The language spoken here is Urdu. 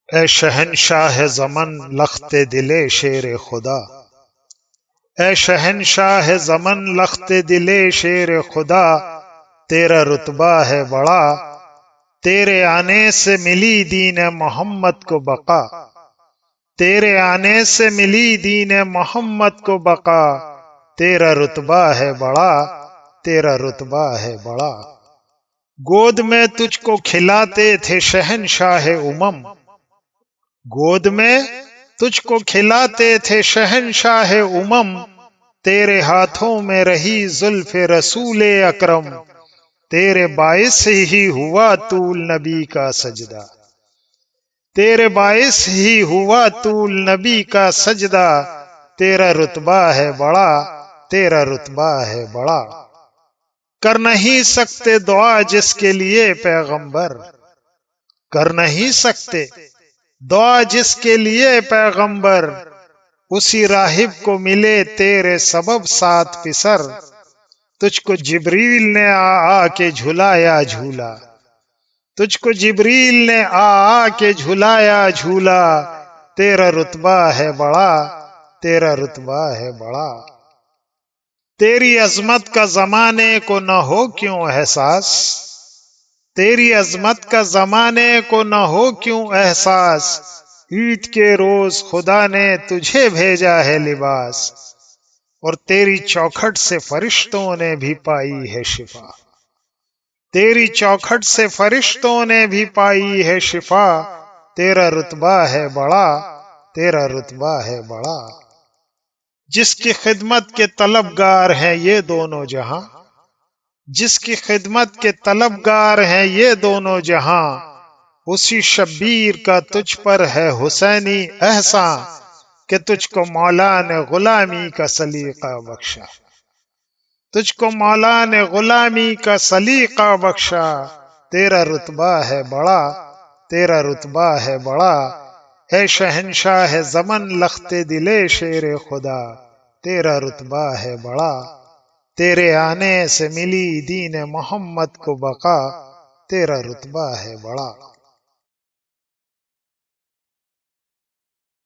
اے شہنشاہ زمن لخت دل شیر خدا، اے شہنشاہ زمن لخت دل شیر خدا، تیرا رتبہ ہے بڑا، تیرے آنے سے ملی دین محمد کو بقا، تیرے آنے سے ملی دین محمد کو بقا، تیرا رتبہ ہے بڑا، تیرا رتبہ ہے بڑا۔ گود میں تجھ کو کھلاتے تھے شہنشاہ امم، گود میں تجھ کو کھلاتے تھے شہنشاہ امم، تیرے ہاتھوں میں رہی زلف رسول اکرم، تیرے باعث ہی ہوا طول نبی کا سجدہ، تیرے باعث ہی ہوا طول نبی کا سجدہ، تیرا رتبہ ہے بڑا، تیرا رتبہ ہے بڑا۔ کر نہیں سکتے دعا جس کے لیے پیغمبر، کر نہیں سکتے دعا جس کے لیے پیغمبر، اسی راہب کو ملے تیرے سبب سات پسر، تجھ کو جبریل نے آ کے جھلایا جھولا، تجھ کو جبریل نے آ کے جھلایا جھولا، تیرا رتبہ ہے بڑا، تیرا رتبہ ہے بڑا۔ تیری عظمت کا زمانے کو نہ ہو کیوں احساس، تیری عظمت کا زمانے کو نہ ہو کیوں احساس، عید کے روز خدا نے تجھے بھیجا ہے لباس، اور تیری چوکھٹ سے فرشتوں نے بھی پائی ہے شفا، تیری چوکھٹ سے فرشتوں نے بھی پائی ہے شفا، تیرا رتبہ ہے بڑا، تیرا رتبہ ہے بڑا۔ جس کی خدمت کے طلبگار ہیں یہ دونوں جہاں، جس کی خدمت کے طلبگار ہیں یہ دونوں جہاں، اسی شبیر کا تجھ پر ہے حسینی احسان، کہ تجھ کو مولا نے غلامی کا سلیقہ بخشا، تجھ کو مولا نے غلامی کا سلیقہ بخشا، تیرا رتبہ ہے بڑا، تیرا رتبہ ہے بڑا۔ اے شہنشاہ زمن لخت دل شیر خدا، تیرا رتبہ ہے بڑا، تیرے آنے سے ملی دین محمد کو بقا، تیرا رتبہ ہے بڑا۔